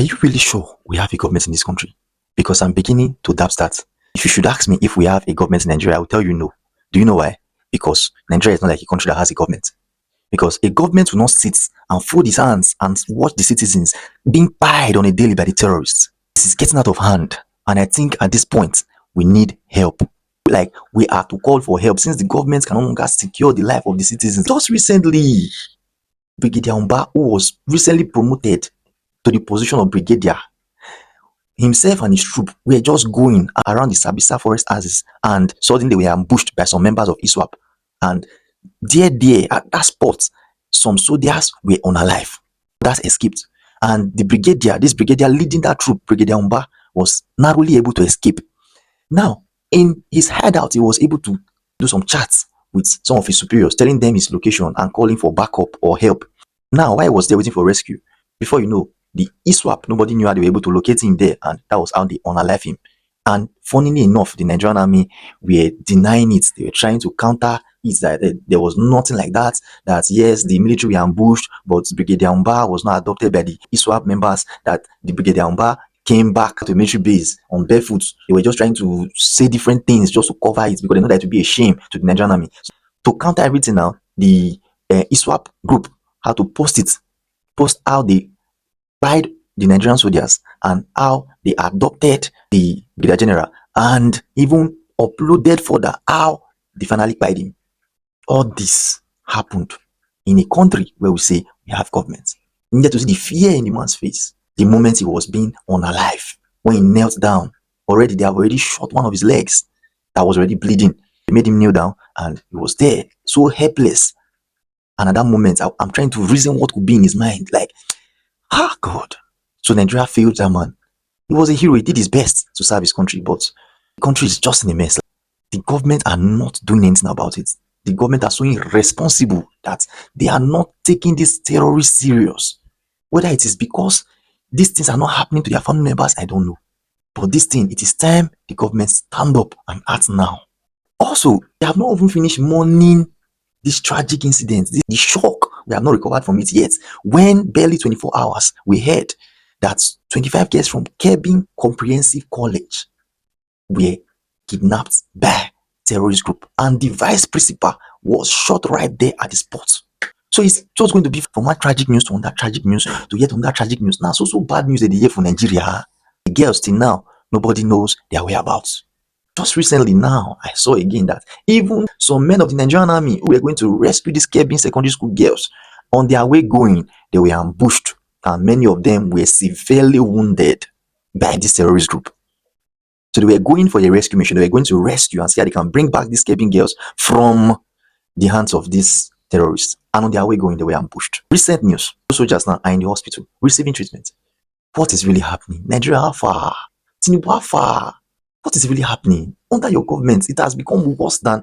Are you really sure we have a government in this country? Because I'm beginning to doubt that. If you should ask me if we have a government in Nigeria, I will tell you no. Do you know why? Because Nigeria is not like a country that has a government. Because a government will not sit and fold his hands and watch the citizens being pied on a daily by the terrorists. This is getting out of hand. And I think at this point, we need help. Like, we have to call for help since the government can no longer secure the life of the citizens. Just recently, Brigadier Umba, who was recently promoted to the position of brigadier, himself and his troop were just going around the Sabisa forest houses, and suddenly they were ambushed by some members of ISWAP. And there at that spot, some soldiers were unalive. That's escaped. And this brigadier leading that troop, Brigadier Umba, was narrowly able to escape. Now, in his hideout, he was able to do some chats with some of his superiors, telling them his location and calling for backup or help. Now, while he was there waiting for rescue, before you know, the ISWAP, nobody knew how they were able to locate him there, and that was how they unalive him. And funnily enough, the Nigerian army were denying it. They were trying to counter it, that there was nothing like that, that yes, the military were ambushed, but Brigadier Umba was not adopted by the ISWAP members, that the Brigadier Umba came back to the military base on barefoot. They were just trying to say different things just to cover it, because they know that it would be a shame to the Nigerian army. So, to counter everything now, the ISWAP group had to post how they pied the Nigerian soldiers and how they adopted the Brigadier General, and even uploaded further how they finally pied him. All this happened in a country where we say we have government. You needed to see the fear in the man's face the moment he was being unalive. When he knelt down, they have already shot one of his legs that was already bleeding. They made him kneel down and he was there, so helpless. And at that moment, I'm trying to reason what could be in his mind. Like, God. So Nigeria failed that man. He was a hero. He did his best to serve his country, but the country is just in a mess. The government are not doing anything about it. The government are so irresponsible that they are not taking this terrorist serious. Whether it is because these things are not happening to their family members, I don't know. But this thing, it is time the government stand up and act now. Also, they have not even finished mourning this tragic incident, the shock. We have not recovered from it yet. When barely 24 hours, we heard that 25 girls from Kebbi Comprehensive College were kidnapped by terrorist group, and the vice principal was shot right there at the spot. So it's just going to be from one tragic news to another tragic news to yet another tragic news. Now, so bad news that they hear from Nigeria. The girls till now, nobody knows their whereabouts. Just recently now, I saw again that even some men of the Nigerian army who were going to rescue these Kebbi Secondary School girls, on their way going, they were ambushed, and many of them were severely wounded by this terrorist group. So they were going for a rescue mission. They were going to rescue and see how they can bring back these Kebbi girls from the hands of these terrorists. And on their way going, they were ambushed. Recent news, soldiers now are in the hospital receiving treatment. What is really happening? Nigeria, how far? Tinubu, how far? What is really happening? Under your government, it has become worse than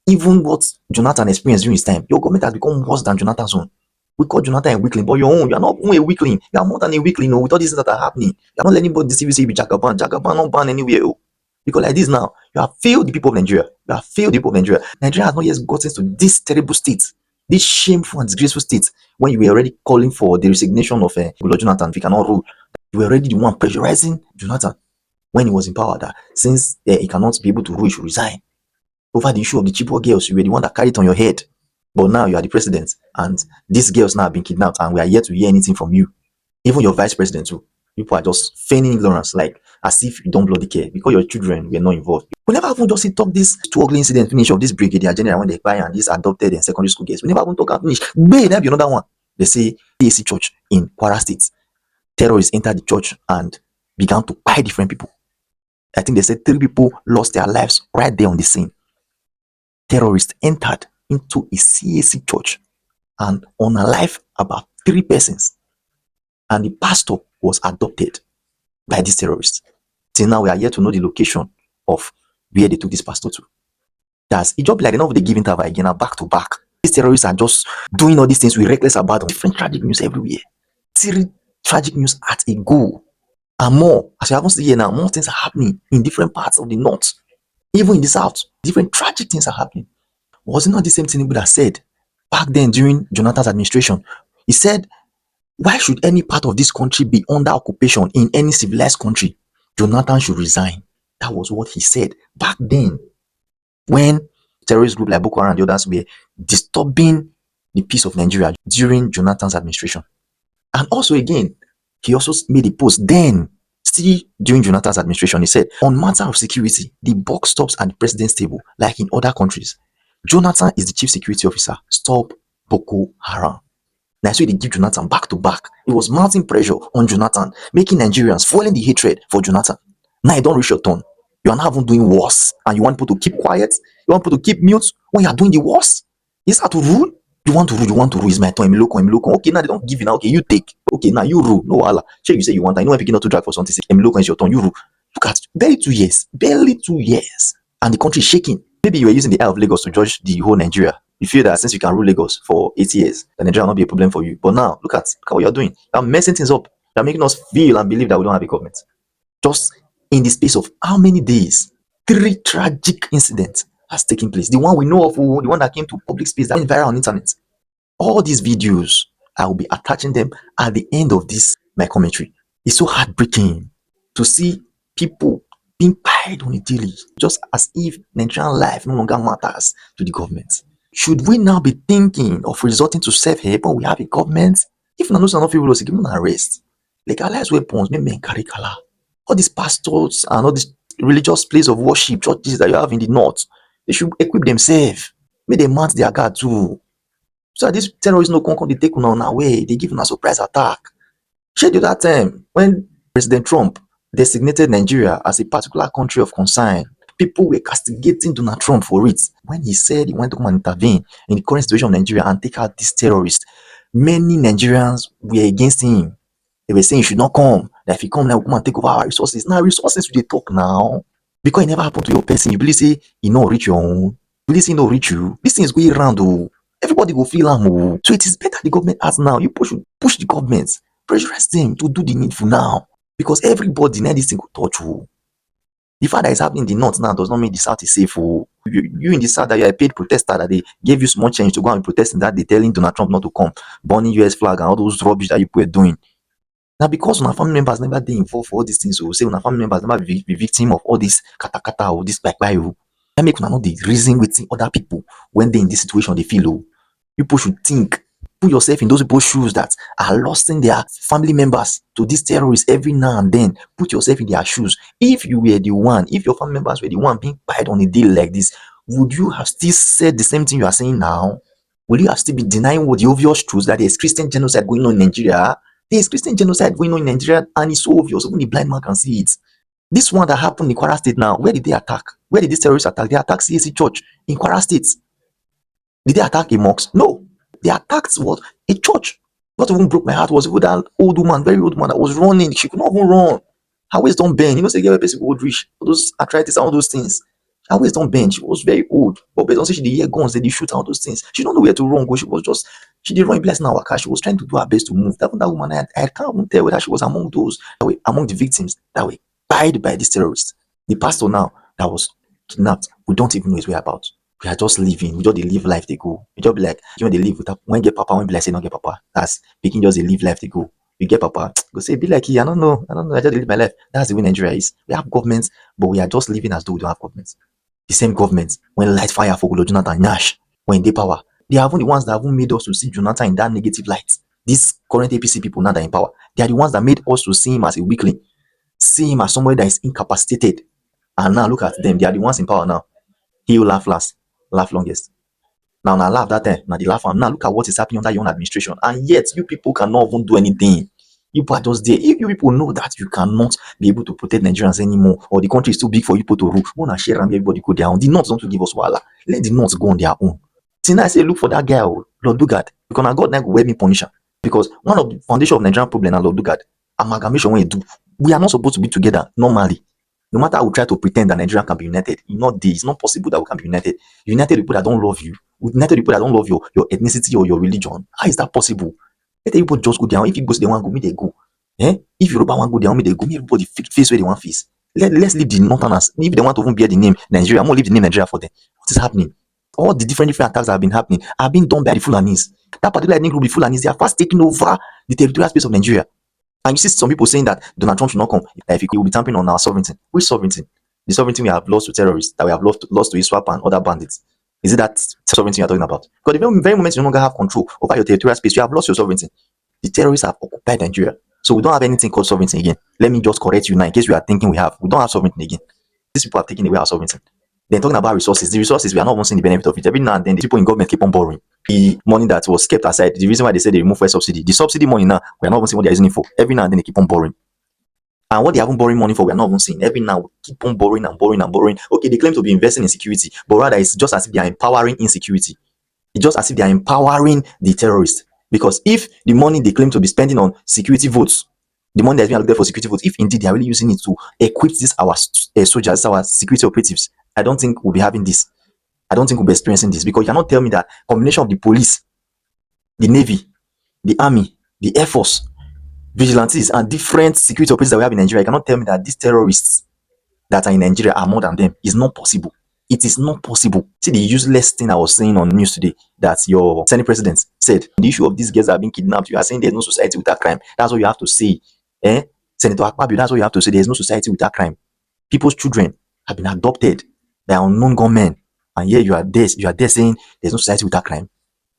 even what Jonathan experienced during his time. Your government has become worse than Jonathan's own. We call Jonathan a weakling, but your own, you are not a weakling. You are more than a weakling, with all these things that are happening. You are not letting anybody deceive you, say you be Jagaban. Jagaban not banned anywhere. Because like this now, you have failed the people of Nigeria. You have failed the people of Nigeria. Nigeria has not yet gotten to this terrible state, this shameful and disgraceful state, when you were already calling for the resignation of Jonathan. If he cannot rule, you were already the one pressurizing Jonathan when he was in power, that since he cannot be able to rule, he should resign. Over the issue of the Chibok girls, you were the one that carried it on your head. But now you are the president, and these girls now have been kidnapped, and we are yet to hear anything from you. Even your vice president too. People are just feigning ignorance, like as if you don't bloody care, because your children were not involved. We never even just talk this two ugly incident finish of this Brigadier General when they buy and these adopted and secondary school girls. We never even talk and finish. There be another one. They say CAC Church in Kwara State. Terrorists entered the church and began to buy different people. I think they said 3 people lost their lives right there on the scene. Terrorists entered into a CAC church and unalive about 3 persons. And the pastor was adopted by these terrorists. Till now, we are yet to know the location of where they took this pastor to. That's it. Just like enough they give interview again, back to back. These terrorists are just doing all these things with reckless abandon. Different tragic news everywhere. 3 tragic news at a go. And more, as you haven't seen here now, more things are happening in different parts of the north. Even in the south, different tragic things are happening. Was it not the same thing that said back then during Jonathan's administration? He said Why should any part of this country be under occupation in any civilized country? Jonathan should resign. That was what he said back then when terrorist group like Boko Haram and the others were disturbing the peace of Nigeria during Jonathan's administration. And also again, he also made a post then, still during Jonathan's administration. He said, on matter of security, the buck stops at the president's table, like in other countries. Jonathan is the chief security officer. Stop Boko Haram. That's why they give Jonathan back to back. It was mounting pressure on Jonathan, making Nigerians fueling the hatred for Jonathan. Now you don't reach your turn. You are not even doing worse. And you want people to keep quiet? You want people to keep mute when you are doing the worst? Is that to rule? You want to rule, it's my turn. Okay, now they don't give you now. Okay, you take. Okay, now you rule. No Allah. Sure, you say you want. I know I'm picking up to drag for something. Say, is your turn. You rule. Look at barely 2 years. Barely 2 years. And the country is shaking. Maybe you were using the eye of Lagos to judge the whole Nigeria. You feel that since you can rule Lagos for 8 years, then Nigeria will not be a problem for you. But now, look at what you're doing. You're messing things up. You're making us feel and believe that we don't have a government. Just in the space of how many days? 3 tragic incidents has taken place. The one we know of, the one that came to public space, that went viral on internet. All these videos, I will be attaching them at the end of this, my commentary. It's so heartbreaking to see people being pied on a daily, just as if Nigerian life no longer matters to the government. Should we now be thinking of resorting to self-help when we have a government? If not, not people will give them an arrest. Legalize weapons, make men carry color. All these pastors and all these religious places of worship, churches that you have in the north, they should equip themselves. May they mount their guard too. So that these terrorists no come they take on our way. They give them a surprise attack. Share the other time when President Trump designated Nigeria as a particular country of concern, people were castigating Donald Trump for it. When he said he wanted to come and intervene in the current situation of Nigeria and take out these terrorists, many Nigerians were against him. They were saying he should not come. That if he come now, come and take over our resources. Now resources we dey talk now. Because it never happened to your person. You believe say he not reach your own. You believe say he not reach you. This thing is going around. Oh. Everybody will feel am. So it is better the government has now. You push the government. Pressurize them to do the needful now. Because everybody now this thing will touch you. The fact that it's happening in the north now does not mean the south is safe. Oh. You in the south that you are a paid protester that they gave you small change to go and protest in that they telling Donald Trump not to come, burning US flag and all those rubbish that you were doing. Now because our family members never been involved for all these things, so say our family members never be victim of all this kata or this by you. That make not the reason with other people when they in this situation they feel low. People should think. Put yourself in those people's shoes that are losing their family members to these terrorists every now and then. Put yourself in their shoes. If you were the one, if your family members were the one being pied on a deal like this, would you have still said the same thing you are saying now? Will you have still be denying what the obvious truth that there is Christian genocide going on in Nigeria? There is Christian genocide going on in Nigeria and it's so obvious. Even the blind man can see it. This one that happened in Kwara State now, where did they attack? Where did these terrorists attack? They attacked CAC Church in Kwara State. Did they attack a mosque? No. They attacked what? A church. What even broke my heart was with that old woman, very old woman that was running. She could not even run. Her waist don't bend. You know, say get a person old rich. All those arthritis and all those things. Her waist don't bend. She was very old. But based on say she did hear guns, they did shoot all those things. She don't know where to run. She was just, she did run in place now. She was trying to do her best to move. That woman, I can't even tell whether she was among those, that way, among the victims that were died by these terrorists. The pastor now that was kidnapped, we don't even know his whereabouts. We are just living. We just live life they go. We just be like, you know, they live without when get papa, when be like say don't get papa. That's speaking just they live life they go. You get papa, go say be like I don't know. I just live my life. That's the way Nigeria is. We have governments, but we are just living as though we don't have governments. The same governments when light fire for Jonathan Nash, when they power, they are even the ones that have made us to see Jonathan in that negative light. These current APC people now that are in power, they are the ones that made us to see him as a weakling, see him as somebody that is incapacitated. And now look at them, they are the ones in power now. He will laugh last, laugh longest. Now laugh that time, now the laugh now look at what is happening under your own administration, and yet you people cannot even do anything. You are just there. If you people know that you cannot be able to protect Nigerians anymore, or the country is too big for you people to rule, wanna share and everybody go their own. The North don't give us wala. Let the North go on their own. Since I say look for that guy, Lord Dugard, because now God now go help me punish him. Because one of the foundation of Nigerian problem and Lord Dugard, amalgamation when you do, we are not supposed to be together normally. No matter how we try to pretend that Nigeria can be united, it's not possible that we can be united. United people that don't love you, united people that don't love your ethnicity or your religion. How is that possible? Let people just go down. If you go, they want to go, me they go. If Yoruba want to go down, me they go. Me everybody face where they want face. Let's leave the northerners. If they want to even bear the name Nigeria, I'm gonna leave the name Nigeria for them. What is happening? all the different attacks that have been happening are being done by the Fulanis. That particular ethnic group, the Fulanis, they are fast taking over the territorial space of Nigeria. And you see some people saying that Donald Trump should not come. If he will be tampering on our sovereignty. Which sovereignty? The sovereignty we have lost to terrorists, that we have lost to ISWAP and other bandits. Is it that sovereignty you're talking about? Because the very moment you no longer have control over your territorial space, you have lost your sovereignty. The terrorists have occupied Nigeria. So we don't have anything called sovereignty again. Let me just correct you now in case you are thinking we have. We don't have sovereignty again. These people have taken away our sovereignty. They're talking about resources. The resources, we are not even seeing the benefit of it. Every now and then, the people in government keep on borrowing. The money that was kept aside, the reason why they say they remove fuel subsidy, the subsidy money now, we are not even seeing what they're using it for. Every now and then, they keep on borrowing. And what they haven't borrowing money for, we are not even seeing. Every now, we keep on borrowing and borrowing and borrowing. Okay, they claim to be investing in security, but rather it's just as if they are empowering insecurity. It's just as if they are empowering the terrorists. Because if the money they claim to be spending on security votes, the money that's being allocated for security votes, if indeed they are really using it to equip these our soldiers, our security operatives, I don't think we'll be having this. I don't think we'll be experiencing this, because you cannot tell me that combination of the police, the navy, the army, the air force, vigilantes, and different security operatives that we have in Nigeria, you cannot tell me that these terrorists that are in Nigeria are more than them. It's not possible. It is not possible. See the useless thing I was saying on news today that your Senate president said. The issue of these girls that are being kidnapped, you are saying there's no society without crime. That's what you have to say. Senator Akpabio, that's what you have to say. There's no society without crime. People's children have been adopted by unknown gunmen. And here you are there saying there's no society without crime.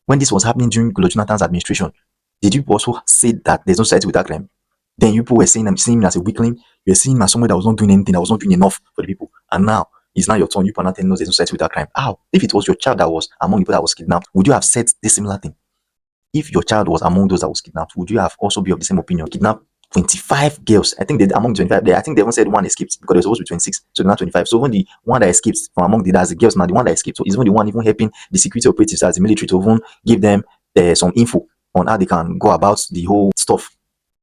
When this was happening during Goodluck Jonathan's administration, did you also say that there's no society without crime? Then you people were seeing him as a weakling. You were seeing him as someone that was not doing anything, that was not doing enough for the people. And now it's now your turn. You people are not telling us there's no society without crime. How? If it was your child that was among the people that was kidnapped, would you have said this similar thing? If your child was among those that was kidnapped, would you have also be of the same opinion? Kidnapped 25 girls. I think among 25, I think they even said one escaped because they were supposed to be 26, so they're not 25. So when the one that escapes from among that's the girls now, the one that escaped, so is even the one even helping the security operatives as the military to even give them some info on how they can go about the whole stuff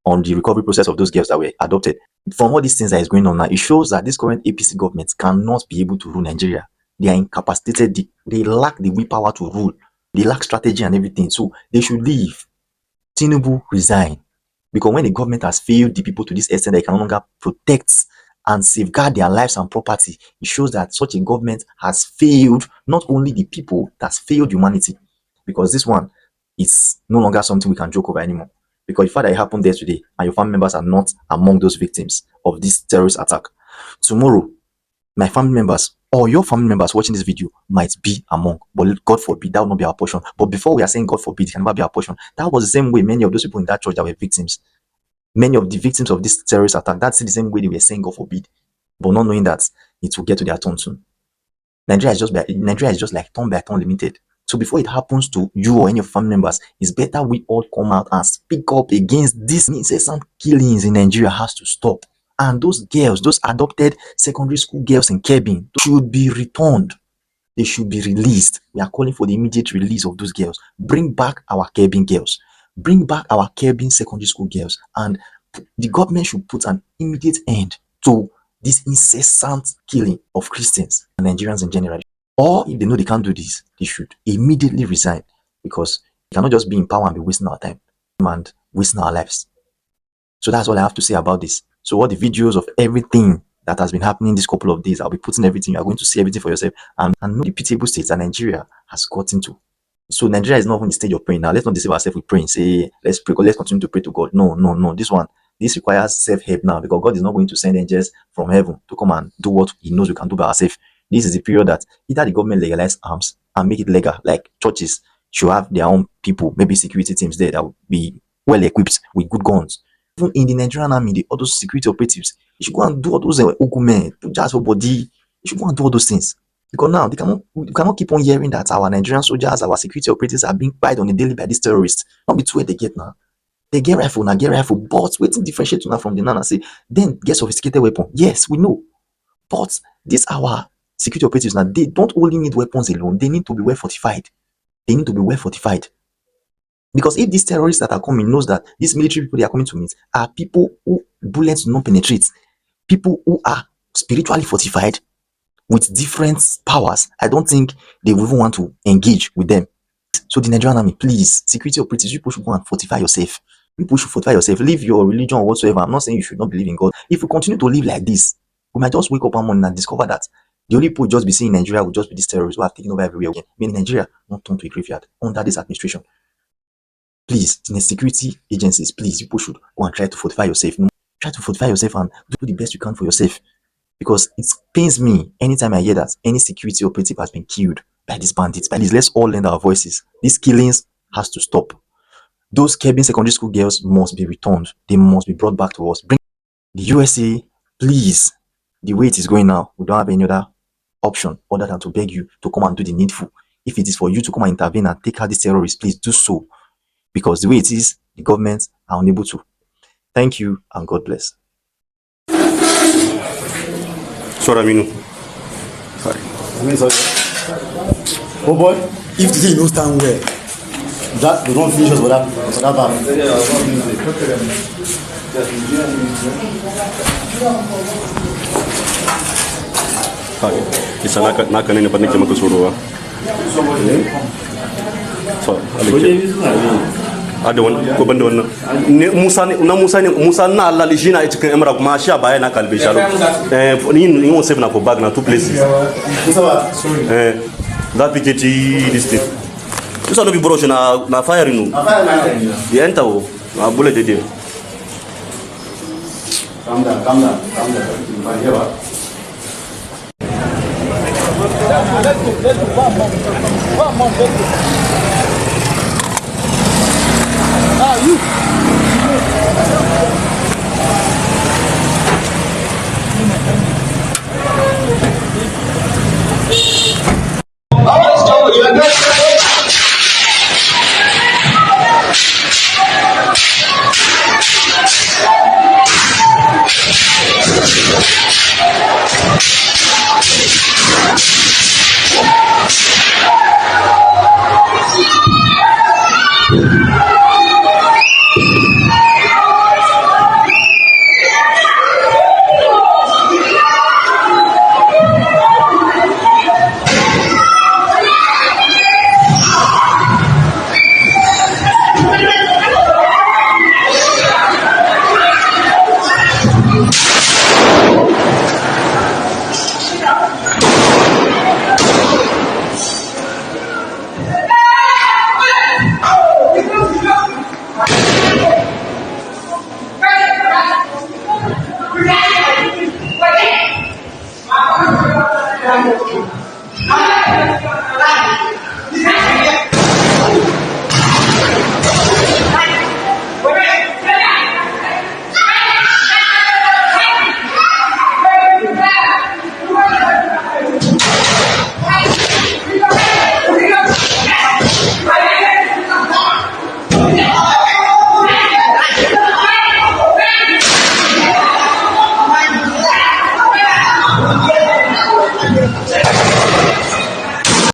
on the recovery process of those girls that were adopted. From all these things that is going on now, it shows that this current APC government cannot be able to rule Nigeria. They are incapacitated. They lack the willpower to rule. They lack strategy and everything. So they should leave. Tinubu resign. Because when the government has failed the people to this extent, they can no longer protect and safeguard their lives and property, it shows that such a government has failed not only the people, it has failed humanity. Because this one is no longer something we can joke over anymore. Because the fact that it happened there today and your family members are not among those victims of this terrorist attack, tomorrow, my family members or your family members watching this video might be among, but God forbid, that will not be our portion. But before we are saying God forbid, it can never be our portion. That was the same way many of those people in that church that were victims, many of the victims of this terrorist attack, that's the same way they were saying God forbid, but not knowing that it will get to their turn soon. Nigeria is just like turn by turn limited. So before it happens to you or any of your family members, it's better we all come out and speak up against this incessant killings in Nigeria. Has to stop. And those girls, those adopted secondary school girls in Kebbi, should be returned. They should be released. We are calling for the immediate release of those girls. Bring back our Kebbi girls. Bring back our Kebbi secondary school girls. And the government should put an immediate end to this incessant killing of Christians and Nigerians in general. Or if they know they can't do this, they should immediately resign, because we cannot just be in power and be wasting our time and wasting our lives. So that's all I have to say about this. So all the videos of everything that has been happening this couple of days, I'll be putting everything. You are going to see everything for yourself and know the pitiable states that Nigeria has gotten to. So Nigeria is not on the stage of praying now. Let's not deceive ourselves with praying. Say, let's pray. Let's continue to pray to God. No. This requires self-help now, because God is not going to send angels from heaven to come and do what He knows we can do by ourselves. This is the period that either the government legalize arms and make it legal, like churches should have their own people, maybe security teams there that will be well equipped with good guns. Even in the Nigerian army, all those security operatives, you should go and do all those okumen, just for body. You should go and do all those things. Because now we cannot keep on hearing that our Nigerian soldiers, our security operatives are being spied on a daily by these terrorists. Not be too where they get now. They get rifle, but waiting differentiate now from the nana say, then get sophisticated weapon. Yes, we know. But this our security operatives now, they don't only need weapons alone, they need to be well fortified. Because if these terrorists that are coming knows that these military people they are coming to meet are people who bullets do not penetrate, people who are spiritually fortified with different powers, I don't think they will even want to engage with them. So the Nigerian army, please, security operatives, you people should go and fortify yourself. People should fortify yourself. Leave your religion or whatsoever. I'm not saying you should not believe in God. If we continue to live like this, we might just wake up one morning and discover that The only people just be seeing Nigeria will just be these terrorists who have taken over everywhere again. Meaning Nigeria not turned to a graveyard under this administration. Please, the security agencies, please, you should go and try to fortify yourself. No, try to fortify yourself and do the best you can for yourself. Because it pains me anytime I hear that any security operative has been killed by these bandits. Please, let's all lend our voices. These killings has to stop. Those Kebbi Secondary school girls must be returned. They must be brought back to us. Bring the USA, please. The way it is going now, we don't have any other option other than to beg you to come and do the needful. If it is for you to come and intervene and take out these terrorists, please do so. Because the way it is, the governments are unable to. Thank you and God bless. Sorry, Aminu. Sorry. Oh boy, if the thing don't stand well, that they don't finish us for that back. Sorry. Isa naka ne ba nake maka tsoro ba. Sorry. Ada wannan ko banda wannan ne Musa na Allah li jina cikin Emra kuma shi a baya na kalbe shalo ni won save na for bag na two places that PKT this thing this no be bro na fire no you enter na bullet dey calm down let's go